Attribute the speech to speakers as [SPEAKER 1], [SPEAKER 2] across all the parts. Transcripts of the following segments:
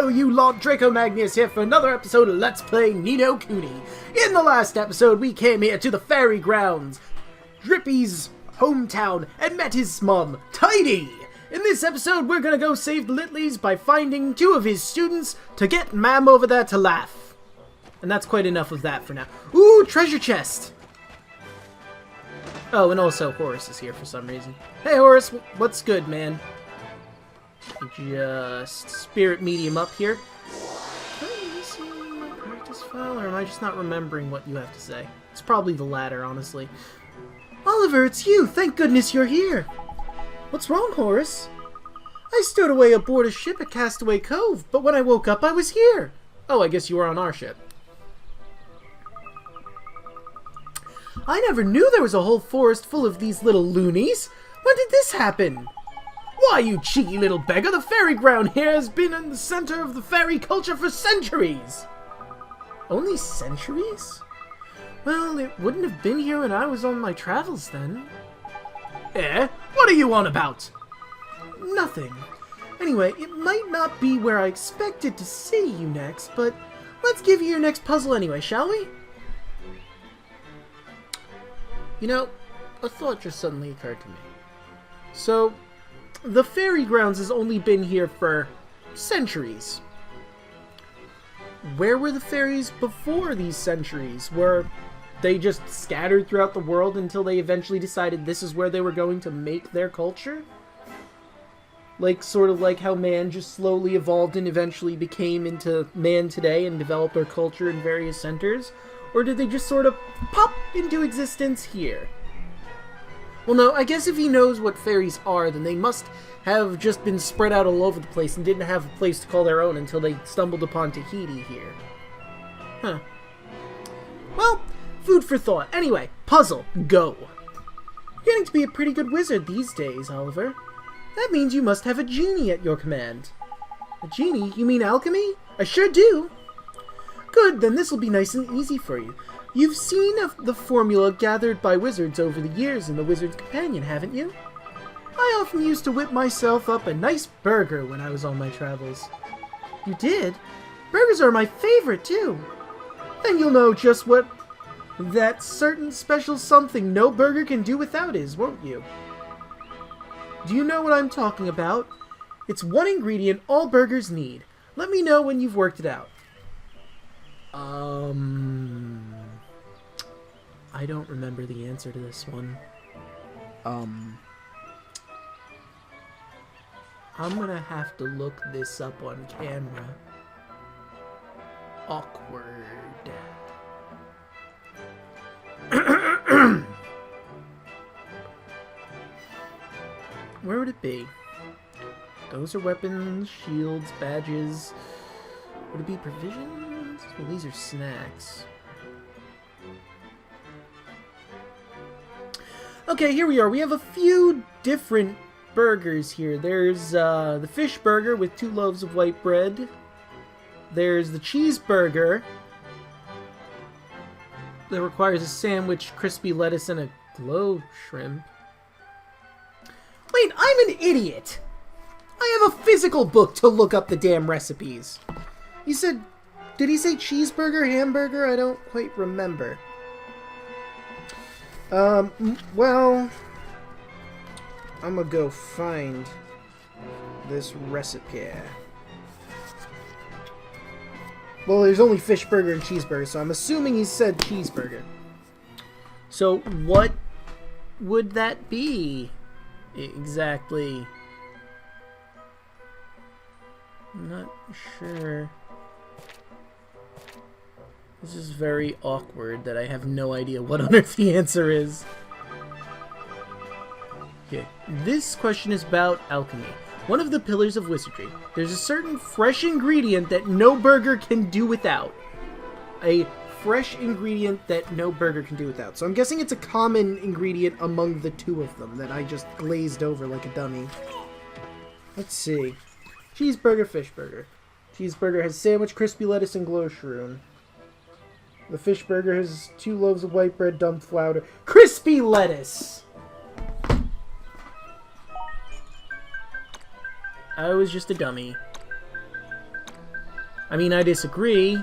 [SPEAKER 1] Hello, you lot, Draco Magnius here for another episode of Let's Play Kuni. In the last episode, we came here to the fairy grounds, Drippy's hometown, and met his mum, Tidy. In this episode, we're gonna go save the Litleys by finding two of his students to get Mam over there to laugh. And that's quite enough of that for now. Ooh, treasure chest! Oh, and also Horace is here for some reason. Hey Horace, what's good, man? Just spirit medium up here. Have you seen my practice file, or am I just not remembering what you have to say? It's probably the latter, honestly. Oliver, it's you! Thank goodness you're here! What's wrong, Horace? I stowed away aboard a ship at Castaway Cove, but when I woke up, I was here! Oh, I guess you were on our ship. I never knew there was a whole forest full of these little loonies! When did this happen? Why, you cheeky little beggar, the fairy ground here has been in the center of the fairy culture for centuries! Only centuries? Well, it wouldn't have been here when I was on my travels then. Eh? What are you on about? Nothing. Anyway, it might not be where I expected to see you next, but let's give you your next puzzle anyway, shall we? You know, a thought just suddenly occurred to me. So, the fairy grounds has only been here for centuries. Where were the fairies before these centuries? Were they just scattered throughout the world until they eventually decided this is where they were going to make their culture? Like, sort of like how man just slowly evolved and eventually became into man today and developed our culture in various centers? Or did they just sort of pop into existence here? Well, no, I guess if he knows what fairies are, then they must have just been spread out all over the place and didn't have a place to call their own until they stumbled upon Tahiti here. Huh. Well, food for thought. Anyway, puzzle, go. You're getting to be a pretty good wizard these days, Oliver. That means you must have a genie at your command. A genie? You mean alchemy? I sure do. Good, then this will be nice and easy for you. You've seen the formula gathered by wizards over the years in the Wizard's Companion, haven't you? I often used to whip myself up a nice burger when I was on my travels. You did? Burgers are my favorite, too. Then you'll know just what that certain special something no burger can do without is, won't you? Do you know what I'm talking about? It's one ingredient all burgers need. Let me know when you've worked it out. I don't remember the answer to this one. I'm gonna have to look this up on camera. Awkward. Where would it be? Those are weapons, shields, badges. Would it be provisions? Well, these are snacks. Okay, here we are. We have a few different burgers here. There's the fish burger with 2 loaves of white bread. There's the cheeseburger that requires a sandwich, crispy lettuce, and a glow shrimp. Wait, I'm an idiot! I have a physical book to look up the damn recipes. He said, did he say cheeseburger, hamburger? I don't quite remember. Well, I'm gonna go find this recipe. Well, there's only fish burger and cheeseburger, so I'm assuming he said cheeseburger. So, what would that be exactly? I'm not sure. This is very awkward that I have no idea what on earth the answer is. Okay, this question is about alchemy. One of the pillars of wizardry. There's a certain fresh ingredient that no burger can do without. A fresh ingredient that no burger can do without. So I'm guessing it's a common ingredient among the two of them that I just glazed over like a dummy. Let's see. Cheeseburger, fish burger. Cheeseburger has sandwich, crispy lettuce, and glow shroom. The fish burger has 2 loaves of white bread, dumped flour, crispy lettuce! I was just a dummy. I mean, I disagree.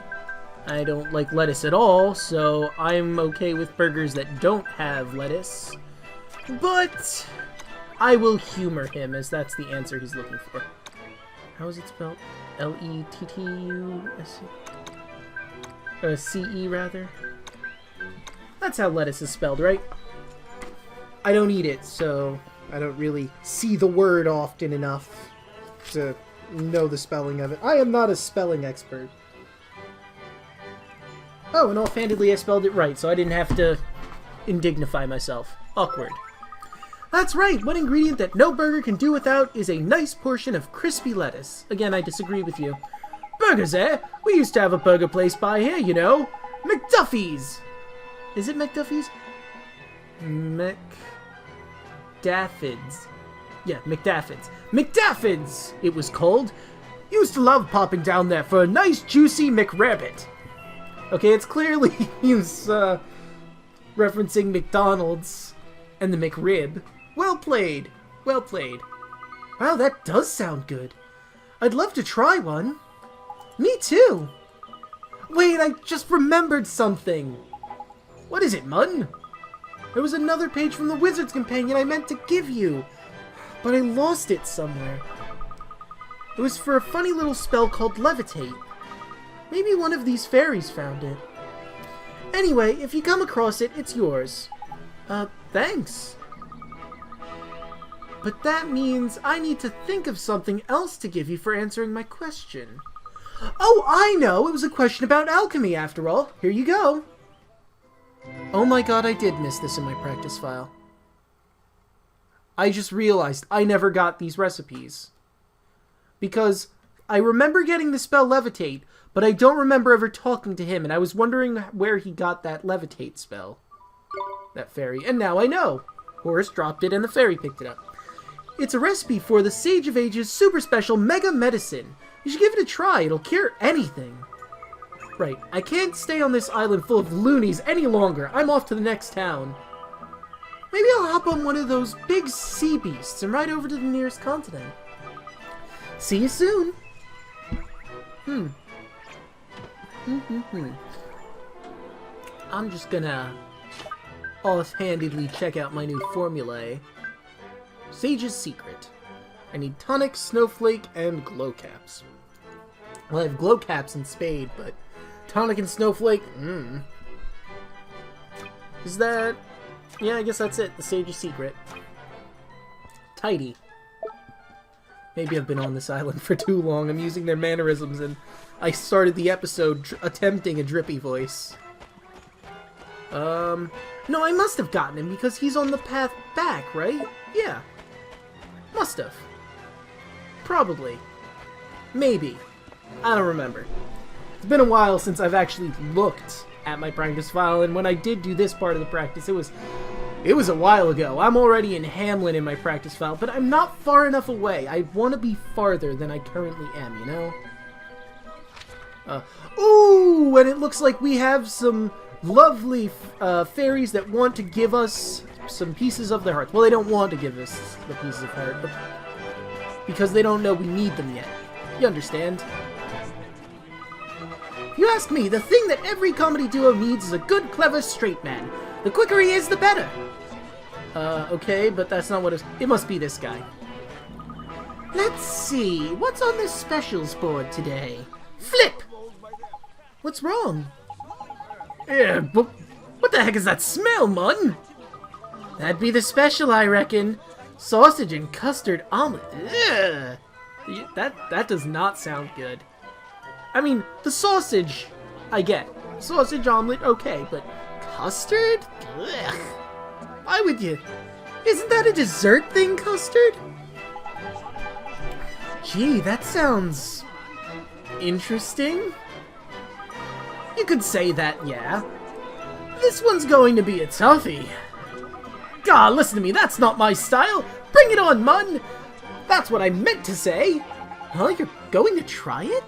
[SPEAKER 1] I don't like lettuce at all, so I'm okay with burgers that don't have lettuce. But I will humor him, as that's the answer he's looking for. How is it spelled? Lettuce-C-E? C-E, rather? That's how lettuce is spelled, right? I don't eat it, so I don't really see the word often enough to know the spelling of it. I am not a spelling expert. Oh, and offhandedly I spelled it right, so I didn't have to indignify myself. Awkward. That's right, one ingredient that no burger can do without is a nice portion of crispy lettuce. Again, I disagree with you. Burgers, eh? We used to have a burger place by here, you know. McDuffie's! Is it McDuffie's? McDaffids. Yeah, McDaffids. McDaffids, it was called. Used to love popping down there for a nice juicy McRabbit. Okay, it's clearly he's referencing McDonald's and the McRib. Well played. Well played. Wow, that does sound good. I'd love to try one. Me too. Wait, I just remembered something. What is it, Mun? There was another page from the Wizard's Companion I meant to give you, but I lost it somewhere. It was for a funny little spell called Levitate. Maybe one of these fairies found it. Anyway, if you come across it, it's yours. Thanks. But that means I need to think of something else to give you for answering my question. Oh, I know! It was a question about alchemy, after all. Here you go. Oh my god, I did miss this in my practice file. I just realized I never got these recipes. Because I remember getting the spell Levitate, but I don't remember ever talking to him, and I was wondering where he got that Levitate spell. That fairy. And now I know! Horace dropped it and the fairy picked it up. It's a recipe for the Sage of Ages super special Mega Medicine. You should give it a try, it'll cure anything. Right, I can't stay on this island full of loonies any longer. I'm off to the next town. Maybe I'll hop on one of those big sea beasts and ride over to the nearest continent. See you soon! I'm just gonna offhandedly check out my new formulae. Sage's Secret. I need tonic, snowflake, and glow caps. Well, I have glow caps and spade, but tonic and snowflake, Is that... Yeah, I guess that's it. The Sage's Secret. Tidy. Maybe I've been on this island for too long. I'm using their mannerisms, and I started the episode attempting a Drippy voice. No, I must have gotten him, because he's on the path back, right? Yeah. Must have. Probably. Maybe. I don't remember. It's been a while since I've actually looked at my practice file, and when I did do this part of the practice, it was a while ago. I'm already in Hamlin in my practice file, but I'm not far enough away. I want to be farther than I currently am, you know? Ooh, and it looks like we have some lovely fairies that want to give us some pieces of their hearts. Well, they don't want to give us the pieces of heart, but because they don't know we need them yet. You understand? If you ask me, the thing that every comedy duo needs is a good, clever, straight man. The quicker he is, the better. Okay, but that's not what it must be this guy. Let's see, what's on this specials board today? Flip! What's wrong? Yeah, but what the heck is that smell, Mun? That'd be the special, I reckon. Sausage and custard omelet. Ugh. That does not sound good. I mean, the sausage, I get. Sausage omelet, okay, but custard? Ugh. Why would you? Isn't that a dessert thing, custard? Gee, that sounds interesting. You could say that, yeah. This one's going to be a toughie. God, listen to me, that's not my style. Bring it on, Mun. That's what I meant to say. Huh, you're going to try it?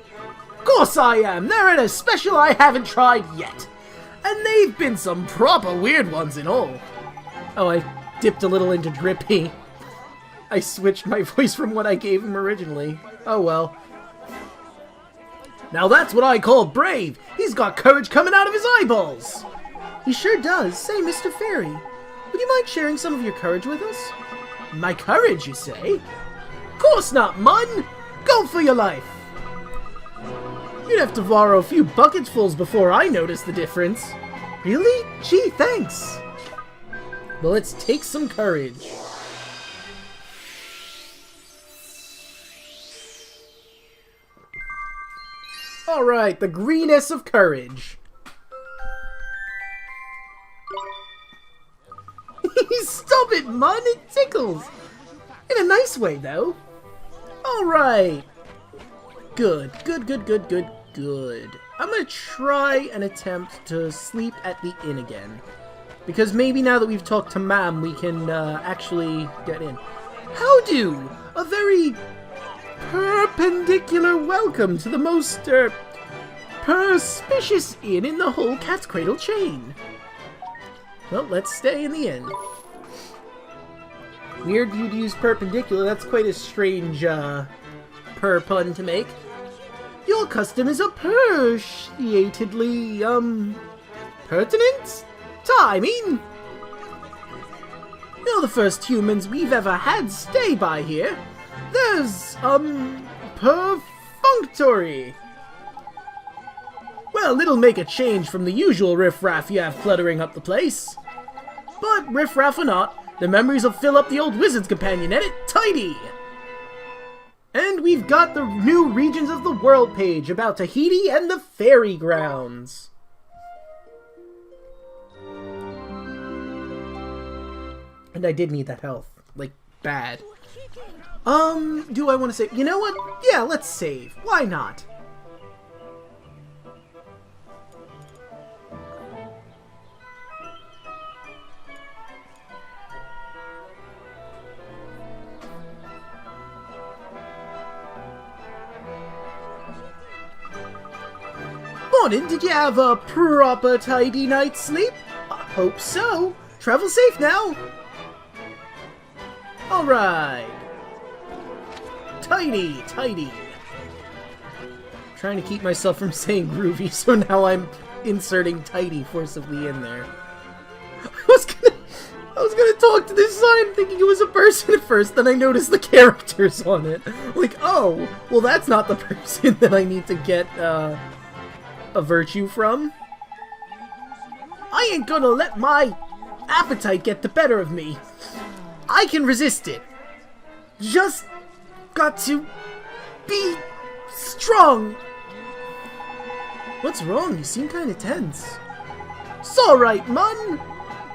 [SPEAKER 1] Of course I am. They're in a special I haven't tried yet. And they've been some proper weird ones and all. Oh, I dipped a little into Drippy. I switched my voice from what I gave him originally. Oh well. Now that's what I call brave! He's got courage coming out of his eyeballs! He sure does. Say, Mr. Fairy, would you mind sharing some of your courage with us? My courage, you say? Course not, mun! Go for your life! You'd have to borrow a few bucketsfuls before I notice the difference. Really? Gee, thanks! Well, let's take some courage. Alright, the greeness of courage. Stop it, mun! It tickles! In a nice way, though. Alright. Good. I'm gonna try and attempt to sleep at the inn again. Because maybe now that we've talked to Ma'am, we can actually get in. How do? A very perpendicular welcome to the most perspicious inn in the whole Cat's Cradle chain. Well, let's stay in the inn. Weird you'd use perpendicular. That's quite a strange per pun to make. Your custom is appreciatedly pertinent? I mean, you're the first humans we've ever had stay by here. There's perfunctory. Well, it'll make a change from the usual riffraff you have cluttering up the place. But riffraff or not, the memories will fill up the old wizard's companion edit tidy. And we've got the new Regions of the World page about Tahiti and the Fairy Grounds. And I did need that health. Like, bad. Do I want to save? You know what? Yeah, let's save. Why not? Morning, did you have a proper tidy night's sleep? I hope so. Travel safe now. Alright. Tidy. Trying to keep myself from saying groovy, so now I'm inserting tidy forcibly in there. I was gonna talk to this sign thinking it was a person at first, then I noticed the characters on it. Like, oh, well that's not the person that I need to get, a virtue from. I ain't gonna let my appetite get the better of me. I can resist it. Just got to be strong. What's wrong? You seem kinda tense. It's alright, mun.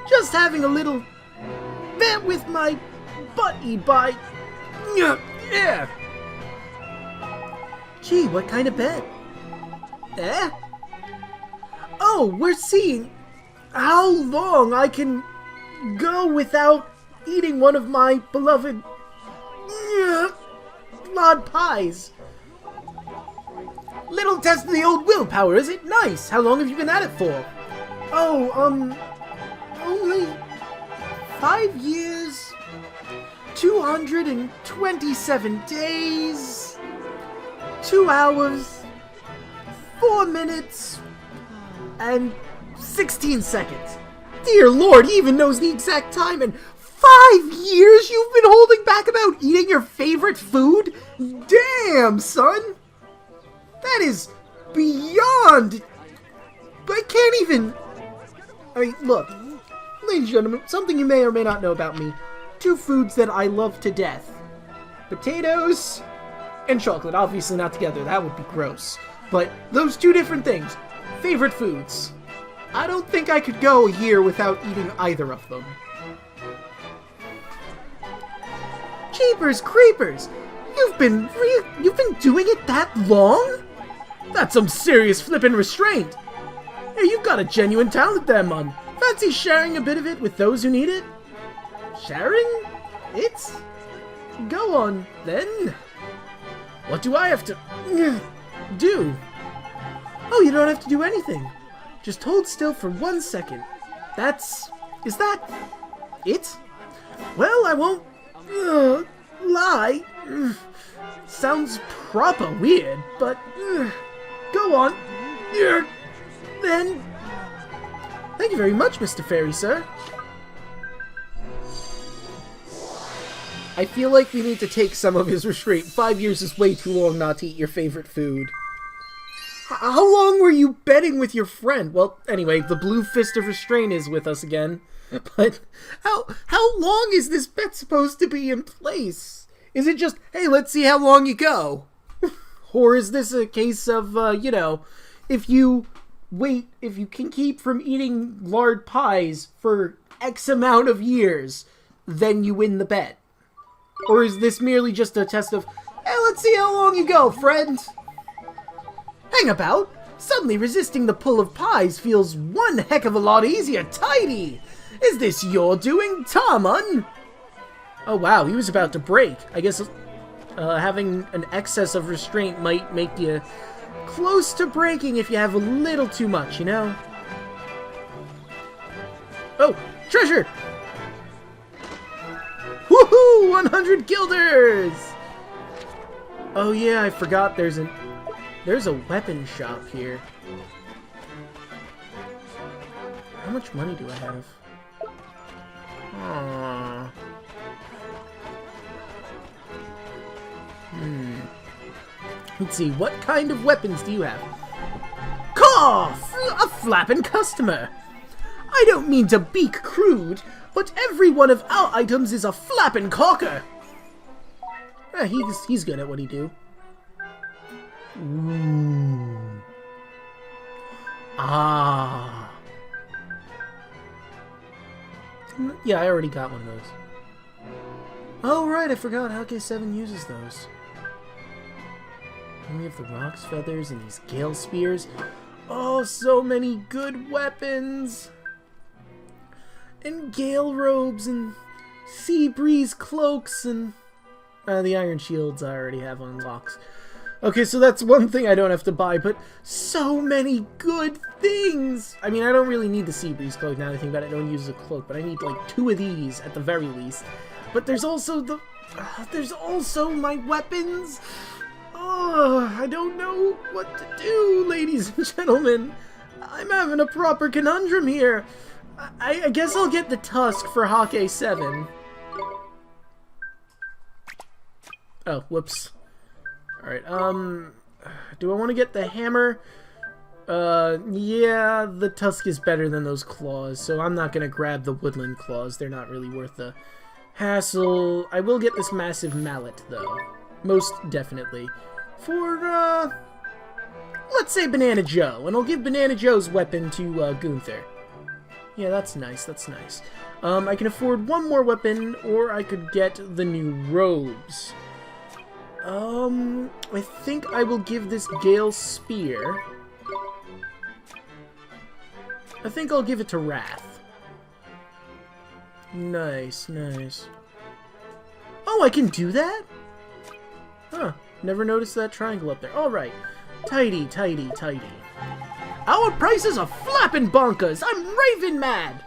[SPEAKER 1] Just having a little bet with my buddy by... Yeah. Gee, what kind of bet? Eh? Oh, we're seeing how long I can go without eating one of my beloved lard pies. Little test of the old willpower, is it? Nice. How long have you been at it for? Oh, only 5 years, 227 days, 2 hours, 4 minutes, and 16 seconds. Dear Lord, he even knows the exact time, and 5 years you've been holding back about eating your favorite food? Damn, son! That is beyond... I can't even... I mean, look, ladies and gentlemen, something you may or may not know about me. 2 foods that I love to death. Potatoes and chocolate. Obviously not together, that would be gross. But those 2 different things. Favorite foods. I don't think I could go a year without eating either of them. Jeepers creepers! You've been doing it that long? That's some serious flippin' restraint. Hey, you've got a genuine talent there, man. Fancy sharing a bit of it with those who need it? Sharing? It? Go on, then. What do I have to do? Oh, you don't have to do anything. Just hold still for 1 second. Is that it? Well, I won't lie. Sounds proper weird, but Go on. Here. Then. Thank you very much, Mr. Fairy, sir. I feel like we need to take some of his restraint. 5 years is way too long not to eat your favorite food. How long were you betting with your friend? Well, anyway, the blue fist of restraint is with us again. But how long is this bet supposed to be in place? Is it just, hey, let's see how long you go? Or is this a case of, you know, if you can keep from eating lard pies for X amount of years, then you win the bet? Or is this merely just a test of, hey, let's see how long you go, friend? Hang about. Suddenly resisting the pull of pies feels one heck of a lot easier. Tidy! Is this your doing, Tarmon? Oh wow, he was about to break. I guess having an excess of restraint might make you close to breaking if you have a little too much, you know? Oh, treasure! Woohoo! 100 guilders! Oh yeah, I forgot there's a weapon shop here. How much money do I have? Aww. Let's see, what kind of weapons do you have? Cough! A flappin' customer! I don't mean to be crude, but every one of our items is a flappin' cocker! He's good at what he do. Ooh. Ah. Yeah, I already got one of those. Oh, right, I forgot HK7 uses those. And we have the Rock's Feathers and these Gale Spears. Oh, so many good weapons! And Gale Robes and Sea Breeze Cloaks and... the Iron Shields I already have unlocked. Okay, so that's one thing I don't have to buy, but so many good things! I mean, I don't really need the Sea Breeze Cloak now that I think about it. I don't use a cloak, but I need like 2 of these at the very least. But there's also the... there's also my weapons! Oh, I don't know what to do, ladies and gentlemen. I'm having a proper conundrum here. I guess I'll get the Tusk for HK7. Oh, whoops. Alright, do I want to get the hammer? Yeah, the Tusk is better than those claws, so I'm not gonna grab the woodland claws. They're not really worth the hassle. I will get this massive mallet, though. Most definitely. For, let's say Banana Joe, and I'll give Banana Joe's weapon to, Gunther. Yeah, that's nice, that's nice. I can afford one more weapon, or I could get the new robes. I think I will give this Gale Spear. I think I'll give it to Wrath. Nice, nice. Oh, I can do that? Huh. Never noticed that triangle up there. Alright. Tidy, tidy, tidy. Our prices are flappin' bonkers! I'm raving mad!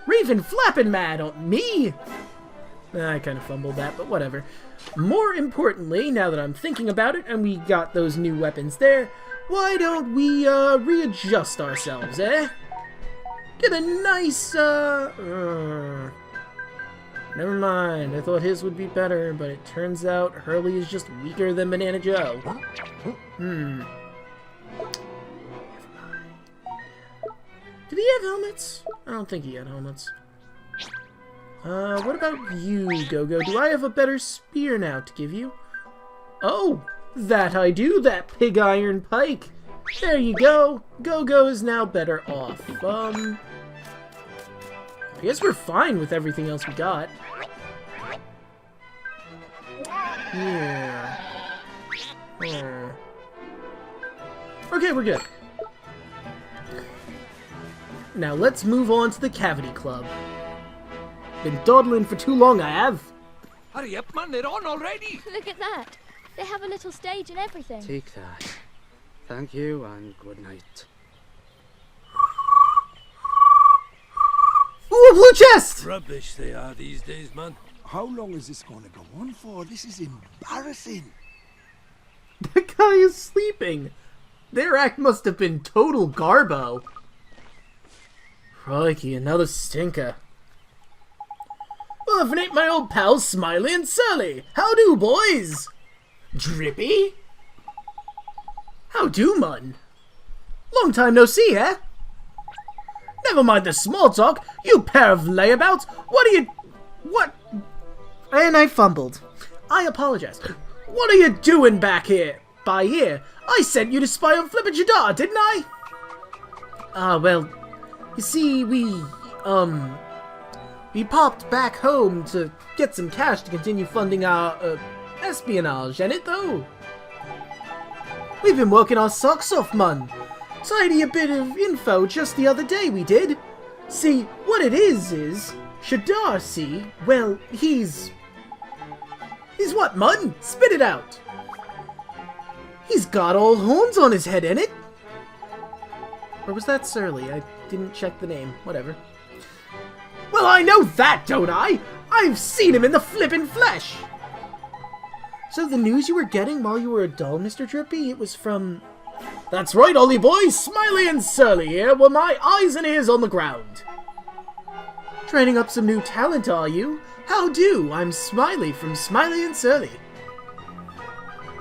[SPEAKER 1] Raving flappin' mad on me! I kind of fumbled that, but whatever. More importantly, now that I'm thinking about it, and we got those new weapons there, why don't we, readjust ourselves, eh? Get a nice, never mind, I thought his would be better, but it turns out Hurley is just weaker than Banana Joe. Did he have helmets? I don't think he had helmets. What about you, Go-Go? Do I have a better spear now to give you? Oh, that I do, that pig iron pike! There you go! Go-Go is now better off. I guess we're fine with everything else we got. Yeah. Okay, we're good. Now let's move on to the Cavity Club. Been dawdling for too long, I have.
[SPEAKER 2] Hurry up, man, they're on already.
[SPEAKER 3] Look at that. They have a little stage and everything.
[SPEAKER 4] Take that. Thank you and good night.
[SPEAKER 1] Ooh, a blue chest!
[SPEAKER 2] Rubbish they are these days, man.
[SPEAKER 5] How long is this going to go on for? This is embarrassing.
[SPEAKER 1] That guy is sleeping. Their act must have been total garbo. Crikey, another stinker. Well, if it ain't my old pals Smiley and Surly. How do, boys? Drippy? How do, mun? Long time no see, eh? Never mind the small talk, you pair of layabouts. What? And I fumbled. I apologize. What are you doing back here? By here? I sent you to spy on Flipper Jadar, didn't I? Well, you see, we popped back home to get some cash to continue funding our, espionage, ain't it, though? We've been working our socks off, mun. Tidy a bit of info just the other day, we did. See, what it is, Shadar, see, well, he's what, mun? Spit it out. He's got all horns on his head, innit? Or was that Surly? I didn't check the name. Whatever. Well, I know that, don't I? I've seen him in the flippin' flesh! So the news you were getting while you were a doll, Mr. Drippy, it was from... That's right, Ollie boys! Smiley and Surly here were my eyes and ears on the ground. Training up some new talent, are you? How do? I'm Smiley from Smiley and Surly.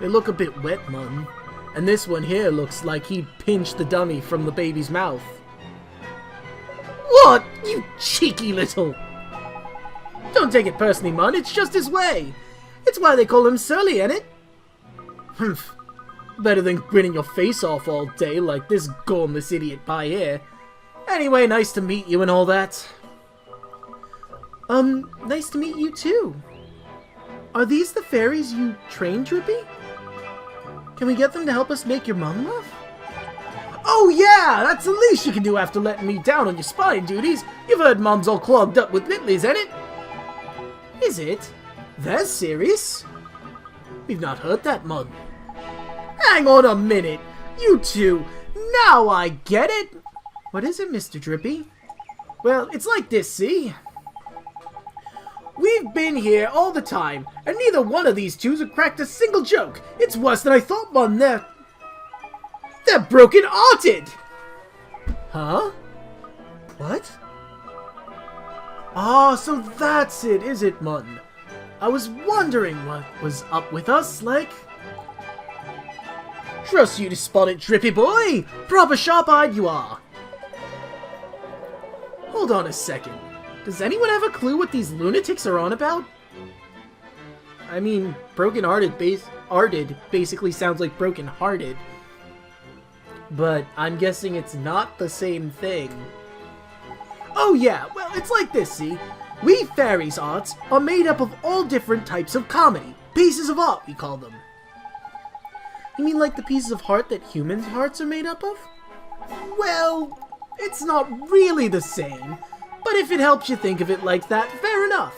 [SPEAKER 1] They look a bit wet, mun. And this one here looks like he pinched the dummy from the baby's mouth. What? You cheeky little... Don't take it personally, mun. It's just his way. It's why they call him Surly, ain't it? Humph. Better than grinning your face off all day like this gormless idiot by here. Anyway, nice to meet you and all that. Nice to meet you too. Are these the fairies you trained, Drippy? Can we get them to help us make your mum laugh? Oh yeah, that's the least you can do after letting me down on your spying duties. You've heard Mum's all clogged up with Littleys, ain't it? Is it? They're serious? We've not heard that, Mum. Hang on a minute. You two. Now I get it. What is it, Mr. Drippy? Well, it's like this, see? We've been here all the time, and neither one of these twos have cracked a single joke. It's worse than I thought, Mum. They're broken-hearted! Huh? What? Ah, so that's it, is it, Mun? I was wondering what was up with us, like. Trust you to spot it, Drippy boy! Proper sharp-eyed you are! Hold on a second. Does anyone have a clue what these lunatics are on about? I mean, broken-hearted basically sounds like broken-hearted. But I'm guessing it's not the same thing. Oh yeah, well, it's like this, see? We fairies' arts are made up of all different types of comedy. Pieces of art, we call them. You mean like the pieces of heart that humans' hearts are made up of? Well, it's not really the same, but if it helps you think of it like that, fair enough.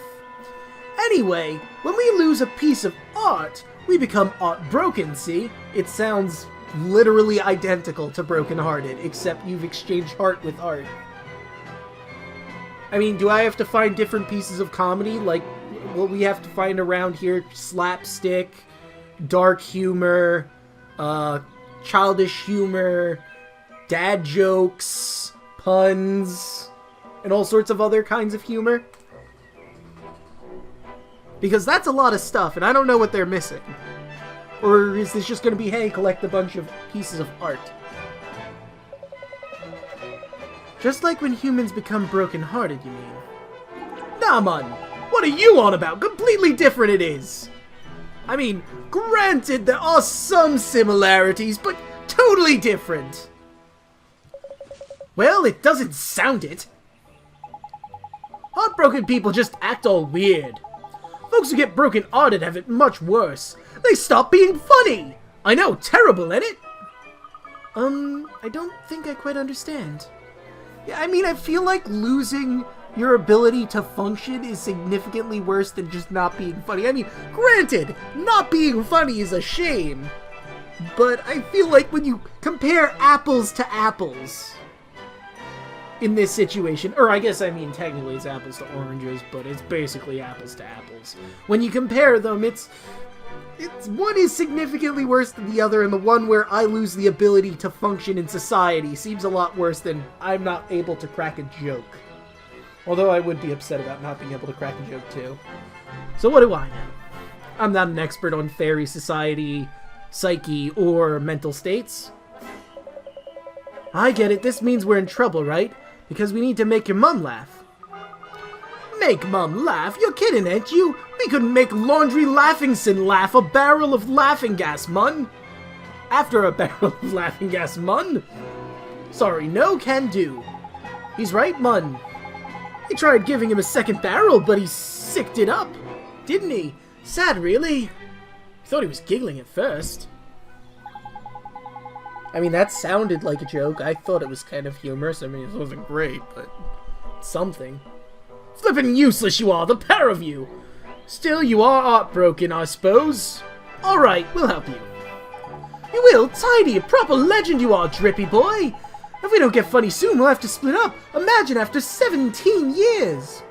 [SPEAKER 1] Anyway, when we lose a piece of art, we become Artbroken, see? It sounds literally identical to Broken-Hearted, except you've exchanged heart with art. I mean, do I have to find different pieces of comedy? Like, what we have to find around here? Slapstick, dark humor, childish humor, dad jokes, puns, and all sorts of other kinds of humor? Because that's a lot of stuff, and I don't know what they're missing. Or is this just going to be, hey, collect a bunch of pieces of art? Just like when humans become broken-hearted, you mean? Nah, man! What are you on about? Completely different it is! I mean, granted there are some similarities, but totally different! Well, it doesn't sound it. Heartbroken people just act all weird. Folks who get broken-hearted have it much worse. They stop being funny! I know, terrible, ain't it? I don't think I quite understand. Yeah, I mean, I feel like losing your ability to function is significantly worse than just not being funny. I mean, granted, not being funny is a shame. But I feel like when you compare apples to apples in this situation, or I guess I mean technically it's apples to oranges, but it's basically apples to apples. When you compare them, it's one is significantly worse than the other, and the one where I lose the ability to function in society seems a lot worse than I'm not able to crack a joke. Although I would be upset about not being able to crack a joke too. So what do I know? I'm not an expert on fairy society, psyche, or mental states. I get it, this means we're in trouble, right? Because we need to make your mum laugh. Make mum laugh? You're kidding, ain't you? We couldn't make Laundry Laughingson laugh a barrel of laughing gas, mun. After a barrel of laughing gas, mun. Sorry, no can do. He's right, mun. He tried giving him a second barrel, but he sicked it up. Didn't he? Sad, really. Thought he was giggling at first. I mean, that sounded like a joke. I thought it was kind of humorous. I mean, it wasn't great, but something. Flippin' useless you are, the pair of you! Still, you are Artbroken, I suppose. Alright, we'll help you. You will? Tidy, a proper legend you are, Drippy boy! If we don't get funny soon, we'll have to split up. Imagine after 17 years!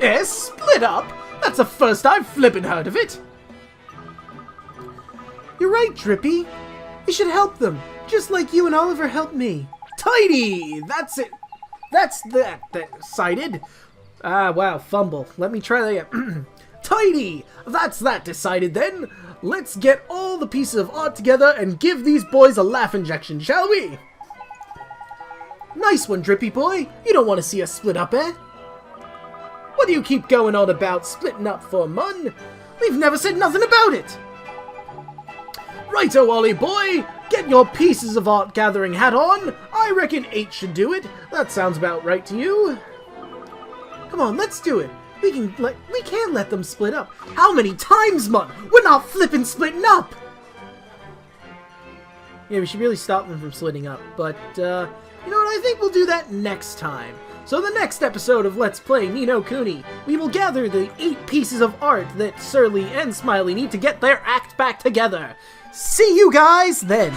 [SPEAKER 1] Eh, split up? That's the first I've flippin' heard of it! You're right, Drippy. You should help them, just like you and Oliver helped me. Tidy! That's it! That's that decided. Ah, wow, fumble. Let me try that again. Tidy! That's that decided then. Let's get all the pieces of art together and give these boys a laugh injection, shall we? Nice one, Drippy boy. You don't want to see us split up, eh? What do you keep going on about splitting up for, mun? We've never said nothing about it. Righto, Ollie boy. Get your pieces of art gathering hat on. I reckon 8 should do it. That sounds about right to you. Come on, let's do it. We can't let them split up. How many times, mun? We're not flippin' splitting up! Yeah, we should really stop them from splitting up. But, you know what? I think we'll do that next time. So the next episode of Let's Play Ni no Kuni, we will gather the 8 pieces of art that Surly and Smiley need to get their act back together. See you guys then!